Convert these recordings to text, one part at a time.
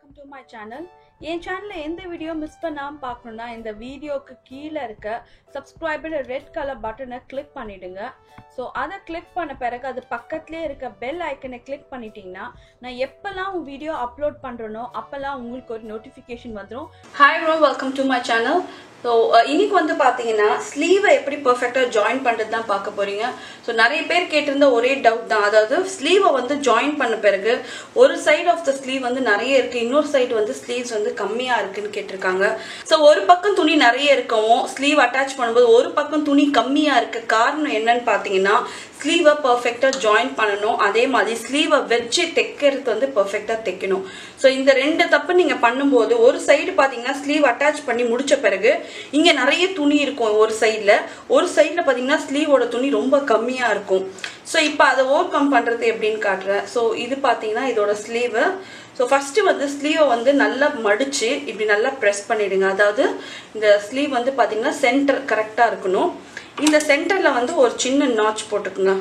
welcome to my channel. என் சேனல்ல எந்த video miss பண்ணாம பார்க்கணும்னா இந்த வீடியோக்கு கீழ இருக்க subscribe ரெட் கலர் பட்டனை கிளிக் பண்ணிடுங்க. சோ அத கிளிக் பண்ண பிறகு அது பக்கத்துலயே இருக்க பெல் ஐகானை கிளிக் பண்ணிட்டீங்கன்னா நான் எப்பலாம் வீடியோ அப்லோட் பண்றேனோ அப்பலாம் உங்களுக்கு ஒரு நோட்டிஃபிகேஷன் வந்துரும். Hi bro, welcome to my channel. So இன்னைக்கு வந்து பாத்தீங்கன்னா ஸ்லீவை எப்படி பெர்ஃபெக்ட்டா ஜாயின் பண்றது தான் பார்க்க போறீங்க. சோ நிறைய பேர் கேட்டிருந்த ஒரே டவுட் தான். அதாவது ஸ்லீவை வந்து ஜாயின் பண்ண பிறகு ஒரு சைடு ஆஃப் தி ஸ்லீவ் வந்து நிறைய இருக்கு, இன்னொரு சைடு வந்து ஸ்லீவ்ஸ் வந்து கம்மியா இருக்குன்னு கேட்டிருக்காங்க. சோ ஒரு பக்கம் துணி நிறைய இருக்கவும் ஸ்லீவ் அட்டாச் பண்ணும்போது ஒரு பக்கம் துணி கம்மியா இருக்க காரணம் என்னன்னு பாத்தீங்கன்னா ஸ்லீவை பெர்ஃபெக்ட்டா ஜாயின் பண்ணணும். அதே மாதிரி ஸ்லீவை வெச்சு தைக்கிறது வந்து பெர்ஃபெக்ட்டா தைக்கணும். சோ இந்த ரெண்டு தப்பு நீங்க பண்ணும்போது ஒரு சைடு பாத்தீங்கன்னா ஸ்லீவ் அட்டாச் பண்ணி முடிச்ச பிறகு இங்க நிறைய துணி இருக்கும் ஒரு சைடுல பாத்தீங்கன்னா ஸ்லீவோட துணி ரொம்ப கம்மியா இருக்கும். சோ இப்போ அதை ஓவர் கம் பண்றது எப்படின்னு காட்டுறேன். சோ இது பாத்தீங்கன்னா இதோட ஸ்லீவ். ஸோ ஃபர்ஸ்ட் வந்து ஸ்லீவை வந்து நல்லா மடிச்சு இப்படி நல்லா ப்ரெஸ் பண்ணிடுங்க. அதாவது இந்த ஸ்லீவ் வந்து பாத்தீங்கன்னா சென்டர் கரெக்டா இருக்கணும். இந்த சென்டர்ல வந்து ஒரு சின்ன நாட்ச் போட்டுக்குங்க.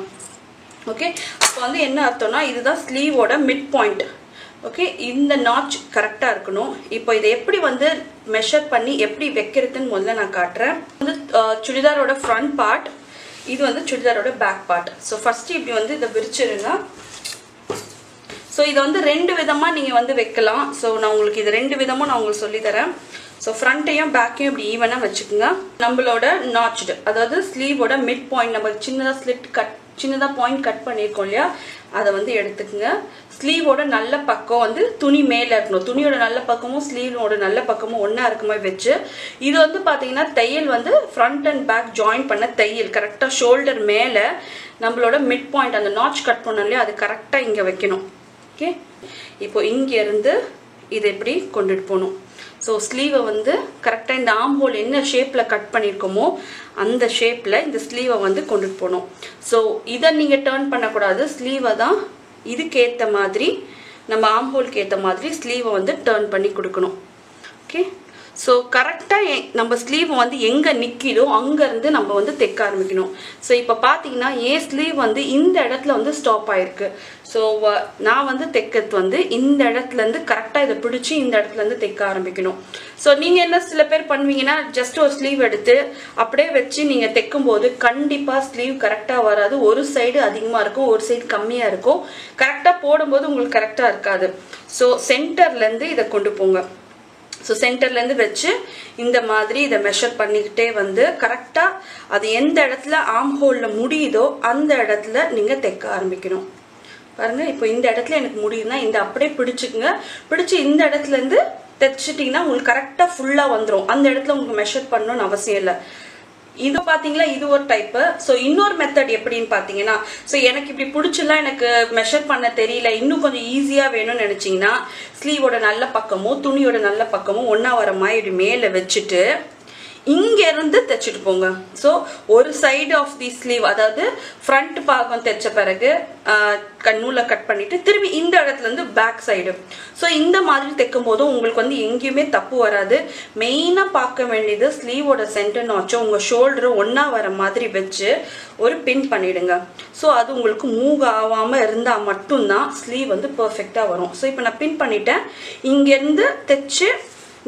ஓகே, அப்போ வந்து என்ன அர்த்தம்னா இதுதான் ஸ்லீவோட மிட் பாயிண்ட். ஓகே, இந்த நாட்ச் கரெக்டா இருக்கணும். இப்போ இதை எப்படி வந்து மெஷர் பண்ணி எப்படி வைக்கிறதுன்னு முதல்ல நான் காட்டுறேன். வந்து சுடிதாரோட ஃப்ரண்ட் பார்ட், இது வந்து சுடிதாரோட பேக் பார்ட். ஸோ ஃபர்ஸ்ட் இப்படி வந்து இதை விரிச்சிருங்க. ஸோ இதை வந்து ரெண்டு விதமா நீங்க வந்து வைக்கலாம். ஸோ நான் உங்களுக்கு இது ரெண்டு விதமும் நான் உங்களுக்கு சொல்லி தரேன். ஸோ ஃப்ரண்ட்டையும் பேக்கையும் இப்படி ஈவனாக வச்சுக்கோங்க. நம்மளோட நாட்ச்டு, அதாவது ஸ்லீவோட மிட் பாயிண்ட், நம்ம சின்னதாக பாயிண்ட் கட் பண்ணியிருக்கோம் இல்லையா, அதை வந்து எடுத்துக்கோங்க. ஸ்லீவோட நல்ல பக்கம் வந்து துணி மேலே இருக்கணும். துணியோட நல்ல பக்கமும் ஸ்லீவோட நல்ல பக்கமும் ஒன்றா இருக்க மாதிரி வச்சு, இது வந்து பார்த்தீங்கன்னா தையல் வந்து ஃப்ரண்ட் அண்ட் பேக் ஜாயின் பண்ண தையல் கரெக்டாக ஷோல்டர் மேலே நம்மளோட மிட் பாயிண்ட் அந்த நாட்ச் கட் பண்ணோம் இல்லையா, அது கரெக்டாக இங்கே வைக்கணும். ஓகே, இப்போ இங்கேருந்து இதை எப்படி கொண்டுட்டு போகணும். ஸோ ஸ்லீவை வந்து கரெக்டாக இந்த ஆம் ஹோல் என்ன ஷேப்பில் கட் பண்ணியிருக்கோமோ அந்த ஷேப்பில் இந்த ஸ்லீவை வந்து கொண்டுட்டு போகணும். ஸோ இதை நீங்கள் டேர்ன் பண்ணக்கூடாது. ஸ்லீவை தான் இதுக்கேற்ற மாதிரி நம்ம ஆம் ஹோலுக்கு ஏற்ற மாதிரி ஸ்லீவை வந்து டேர்ன் பண்ணி கொடுக்கணும். ஓகே, ஸோ கரெக்டாக நம்ம ஸ்லீவ் வந்து எங்கே நிற்கிதோ அங்கேருந்து நம்ம வந்து தைக்க ஆரம்பிக்கணும். ஸோ இப்போ பார்த்தீங்கன்னா என் ஸ்லீவ் வந்து இந்த இடத்துல வந்து ஸ்டாப் ஆயிருக்கு. ஸோ நான் வந்து தைக்கிறது வந்து இந்த இடத்துலேருந்து கரெக்டாக இதை பிடிச்சி இந்த இடத்துலேருந்து தைக்க ஆரம்பிக்கணும். ஸோ நீங்கள் என்ன சில பேர் பண்ணுவீங்கன்னா ஜஸ்ட் ஒரு ஸ்லீவ் எடுத்து அப்படியே வச்சு நீங்கள் தைக்கும் போது கண்டிப்பாக ஸ்லீவ் கரெக்டாக வராது. ஒரு சைடு அதிகமாக இருக்கும், ஒரு சைடு கம்மியாக இருக்கும். கரெக்டாக போடும்போது உங்களுக்கு கரெக்டாக இருக்காது. ஸோ சென்டர்லேருந்து இதை கொண்டு போங்க. ஸோ சென்டர்லேருந்து வச்சு இந்த மாதிரி இதை மெஷர் பண்ணிக்கிட்டே வந்து கரெக்டாக அது எந்த இடத்துல ஆம் ஹோலில் முடியுதோ அந்த இடத்துல நீங்கள் தைக்க ஆரம்பிக்கணும். பாருங்க, இப்போ இந்த இடத்துல எனக்கு முடியுதுன்னா இந்த அப்படியே பிடிச்சிக்குங்க. பிடிச்சி இந்த இடத்துலேருந்து தைச்சிட்டிங்கன்னா உங்களுக்கு கரெக்டாக ஃபுல்லாக வந்துடும். அந்த இடத்துல உங்களுக்கு மெஷர் பண்ணணும்னு அவசியம் இல்லை. இது பாத்தீங்களா, இது ஒரு டைப்பு. ஸோ இன்னொரு மெத்தட் எப்படின்னு பாத்தீங்கன்னா, ஸோ எனக்கு இப்படி பிடிச்சலாம் எனக்கு மெஷர் பண்ண தெரியல, இன்னும் கொஞ்சம் ஈஸியா வேணும்னு நினைச்சீங்கன்னா ஸ்லீவோட நல்ல பக்கமும் துணியோட நல்ல பக்கமும் ஒன்னா வர மாதிரி இப்படி மேல வச்சுட்டு இங்க இருந்து தைச்சிட்டு போங்க. ஸோ ஒரு சைடு ஆஃப் தி ஸ்லீவ், அதாவது ஃப்ரண்ட் பாகம் தைச்ச பிறகு நூலை கட் பண்ணிட்டு திரும்பி இந்த இடத்துல இருந்து பேக் சைடு. ஸோ இந்த மாதிரி தைக்கும் போதும் உங்களுக்கு வந்து எங்கேயுமே தப்பு வராது. மெயினாக பார்க்க வேண்டியது ஸ்லீவோட சென்டர் நாச்சும் உங்க ஷோல்டரு ஒன்னா வர மாதிரி வச்சு ஒரு பின் பண்ணிடுங்க. ஸோ அது உங்களுக்கு மூவ் ஆகாம இருந்தா மட்டும்தான் ஸ்லீவ் வந்து பெர்ஃபெக்டா வரும். ஸோ இப்போ நான் பின் பண்ணிட்டேன். இங்கேருந்து தைச்சு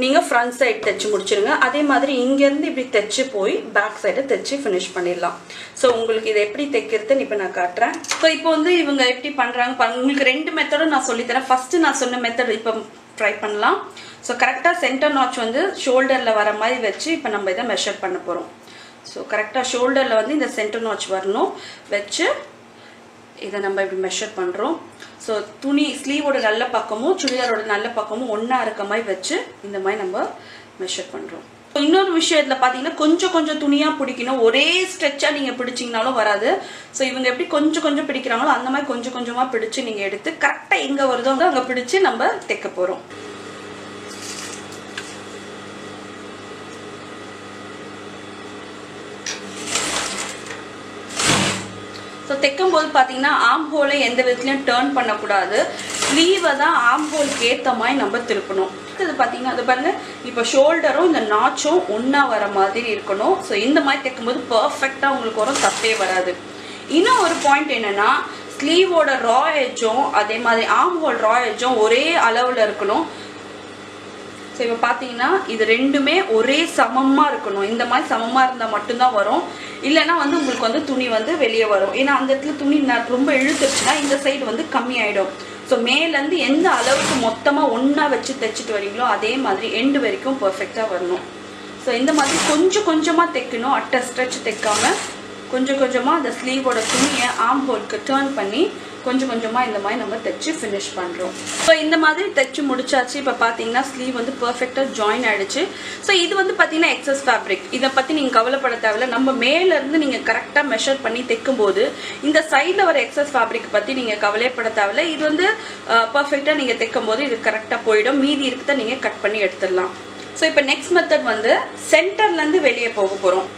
நீங்க ஃப்ரண்ட் சைடு தைச்சு முடிச்சிருங்க. அதே மாதிரி இங்க இருந்து இப்படி தைச்சு போய் பேக் சைடு தைச்சு ஃபினிஷ் பண்ணிடலாம். ஸோ உங்களுக்கு இதை எப்படி தைக்கிறதுன்னு இப்போ நான் காட்டுறேன். ஸோ இப்போ வந்து இவங்க எப்படி பண்றாங்க உங்களுக்கு ரெண்டு மெத்தடும் நான் சொல்லித்தரேன். ஃபர்ஸ்ட் நான் சொன்ன மெத்தட் இப்போ ட்ரை பண்ணலாம். ஸோ கரெக்டாக சென்டர் நாட்ச் வந்து ஷோல்டர்ல வர மாதிரி வச்சு இப்போ நம்ம இதை மெஷர் பண்ண போறோம். ஸோ கரெக்டாக ஷோல்டர்ல வந்து இந்த சென்டர் நாட்ச் வரணும் வச்சு இதை நம்ம இப்படி மெஷர் பண்றோம். ஸோ துணி ஸ்லீவோட நல்ல பக்கமும் சுடிதாரோட நல்ல பக்கமும் ஒன்னா இருக்க மாதிரி வச்சு இந்த மாதிரி நம்ம மெஷர் பண்றோம். இன்னொரு விஷயத்துல பாத்தீங்கன்னா கொஞ்சம் கொஞ்சம் துணியா பிடிக்கணும். ஒரே ஸ்ட்ரெச்சா நீங்க பிடிச்சிங்கனாலும் வராது. ஸோ இவங்க எப்படி கொஞ்சம் கொஞ்சம் பிடிக்கிறாங்களோ அந்த மாதிரி கொஞ்சம் கொஞ்சமா பிடிச்சு நீங்க எடுத்து கரெக்டா எங்க வருதோ அங்க பிடிச்சு நம்ம தைக்க போறோம். ஸோ தைக்கும் போது பார்த்தீங்கன்னா ஆம் ஹோலை எந்த விதத்துலையும் டேர்ன் பண்ணக்கூடாது. ஸ்லீவை தான் ஆம் ஹோலுக்கு ஏற்ற மாதிரி நம்ம திருப்பணும். இது பார்த்தீங்கன்னா அது பாருங்க, இப்போ ஷோல்டரும் இந்த நாச்சும் ஒன்றா வர மாதிரி இருக்கணும். ஸோ இந்த மாதிரி தைக்கும்போது பர்ஃபெக்டாக உங்களுக்கு வரும், தப்பே வராது. இன்னும் ஒரு பாயிண்ட் என்னன்னா, ஸ்லீவோட ரா எட்ஜும் அதே மாதிரி ஆம் ஹோல் ரா எட்ஜும் ஒரே அளவில் இருக்கணும். ஸோ இப்போ பார்த்தீங்கன்னா இது ரெண்டுமே ஒரே சமமாக இருக்கணும். இந்த மாதிரி சமமாக இருந்தால் மட்டும்தான் வரும். இல்லைன்னா வந்து உங்களுக்கு வந்து துணி வந்து வெளியே வரும். ஏன்னா அந்த இடத்துல துணி ரொம்ப இழுத்துருச்சுன்னா இந்த சைடு வந்து கம்மியாயிடும். ஸோ மேலேருந்து எந்த அளவுக்கு மொத்தமாக ஒன்றா வச்சு தைச்சிட்டு வரீங்களோ அதே மாதிரி எண்டு வரைக்கும் பர்ஃபெக்டாக வரணும். ஸோ இந்த மாதிரி கொஞ்சம் கொஞ்சமாக தைக்கணும். அட்டை ஸ்ட்ரெச் தைக்காம கொஞ்சம் கொஞ்சமாக அந்த ஸ்லீவோட துணியை ஆர்ம் ஹோல்க்கு டர்ன் பண்ணி கொஞ்சம் கொஞ்சமாக இந்த மாதிரி நம்ம தைச்சு ஃபினிஷ் பண்ணுறோம். ஸோ இந்த மாதிரி தைச்சு முடிச்சாச்சு. இப்போ பார்த்தீங்கன்னா ஸ்லீவ் வந்து பர்ஃபெக்டாக ஜாயின் ஆகிடுச்சு. ஸோ இது வந்து பார்த்தீங்கன்னா எக்ஸஸ் ஃபேப்ரிக். இதை பற்றி நீங்கள் கவலைப்பட தேவையில்ல. நம்ம மேலேருந்து நீங்கள் கரெக்டாக மெஷர் பண்ணி தைக்கும்போது இந்த சைடில் வர எக்ஸஸ் ஃபேப்ரிக் பற்றி நீங்கள் கவலைப்பட தேவையில்ல. இது வந்து பர்ஃபெக்டாக நீங்கள் தைக்கும் போது இது கரெக்டாக போயிடும். மீதி இருக்கிறத நீங்கள் கட் பண்ணி எடுத்துடலாம். ஸோ இப்போ நெக்ஸ்ட் மெத்தட் வந்து சென்டர்லேருந்து வெளியே போக போகிறோம்.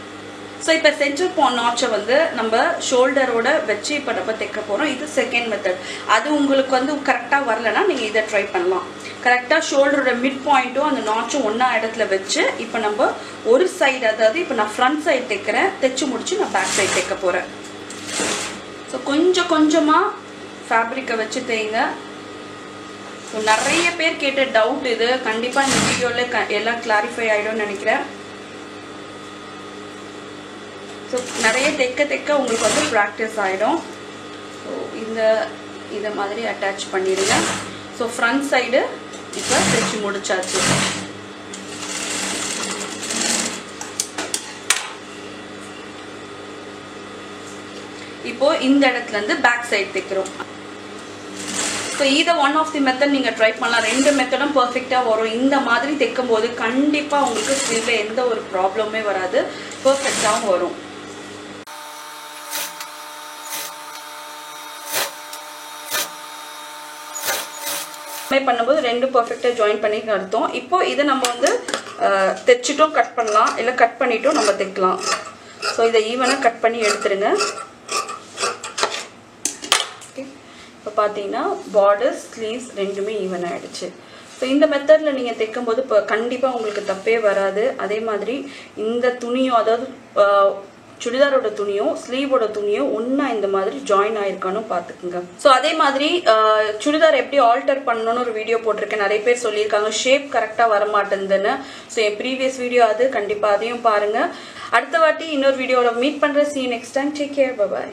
ஸோ இப்போ சென்டர் நாட்சை வந்து நம்ம ஷோல்டரோட வச்சு இப்போ நம்ம தைக்க போகிறோம். இது செகண்ட் மெத்தட். அது உங்களுக்கு வந்து கரெக்டாக வரலன்னா நீங்கள் இதை ட்ரை பண்ணலாம். கரெக்டாக ஷோல்டரோட மிட் பாயிண்ட்டும் அந்த நாட்சும் ஒன்றா இடத்துல வச்சு இப்போ நம்ம ஒரு சைடு, அதாவது இப்போ நான் ஃப்ரண்ட் சைடு தைக்கிறேன், தைச்சு முடிச்சு நான் பேக் சைடு தைக்க போகிறேன். ஸோ கொஞ்சம் கொஞ்சமாக ஃபேப்ரிக்கை வச்சு தைங்க. ஸோ நிறைய பேர் கேட்ட டவுட் இது. கண்டிப்பாக இந்த வீடியோவில் எல்லாம் கிளாரிஃபை ஆகிடும்னு நினைக்கிறேன். ஸோ நிறைய தைக்க உங்களுக்கு வந்து ப்ராக்டிஸ் ஆகிடும். ஸோ இதை மாதிரி அட்டாச் பண்ணிடுங்க. ஸோ ஃப்ரண்ட் சைடு இப்போ தைச்சு முடிச்சாச்சு. இப்போ இந்த இடத்துலேருந்து பேக் சைடு தைக்கிறோம். ஸோ இதை ஒன் ஆஃப் தி மெத்தட் நீங்கள் ட்ரை பண்ணலாம். ரெண்டு மெத்தடும் பர்ஃபெக்டாக வரும். இந்த மாதிரி தைக்கும் போது கண்டிப்பாக உங்களுக்கு ஸ்லீவில் எந்த ஒரு ப்ராப்ளமே வராது, பர்ஃபெக்டாகவும் வரும். பண்ணும்போது ரெண்டு பர்ஃபெக்டாக ஜாயின் பண்ணி அர்த்தம். இப்போ இதை நம்ம வந்து தைச்சிட்டும் கட் பண்ணலாம், இல்லை கட் பண்ணிட்டும் நம்ம தைக்கலாம். ஸோ இதை ஈவனாக கட் பண்ணி எடுத்துருங்க. ஓகே, இப்போ பார்த்தீங்கன்னா பார்டர்ஸ் ஸ்லீவ்ஸ் ரெண்டுமே ஈவன் ஆகிடுச்சு. ஸோ இந்த மெத்தடில் நீங்கள் தைக்கும்போது இப்போ கண்டிப்பாக உங்களுக்கு தப்பே வராது. அதே மாதிரி இந்த துணியும், அதாவது சுடிதாரோட துணியும் ஸ்லீவோட துணியும் ஒன்றா இந்த மாதிரி ஜாயின் ஆயிருக்கானு பார்த்துக்குங்க. ஸோ அதே மாதிரி சுடிதார் எப்படி ஆல்டர் பண்ணணும்னு ஒரு வீடியோ போட்டிருக்கேன். நிறைய பேர் சொல்லியிருக்காங்க ஷேப் கரெக்டாக வர மாட்டேங்குதுன்னு. ஸோ என் ப்ரீவியஸ் வீடியோ அது, கண்டிப்பாக அதையும் பாருங்கள். அடுத்த வாட்டி இன்னொரு வீடியோவில் மீட் பண்ணுறேன். See you next time. Take care. Bye bye.